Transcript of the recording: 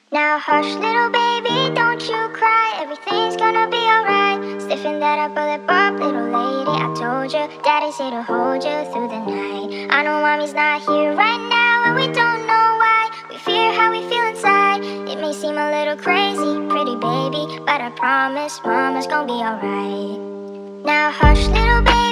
Now hush, little baby, don't you cry. Everything's gonna be alright. Stiffen that up a lip up, little lady. I told you, daddy's here to hold you through the night. I know mommy's not here right now, and we don't know why. We fear how we feel inside. It may seem a little crazy, pretty baby, but I promise mama's gonna be alright. Now hush, little baby.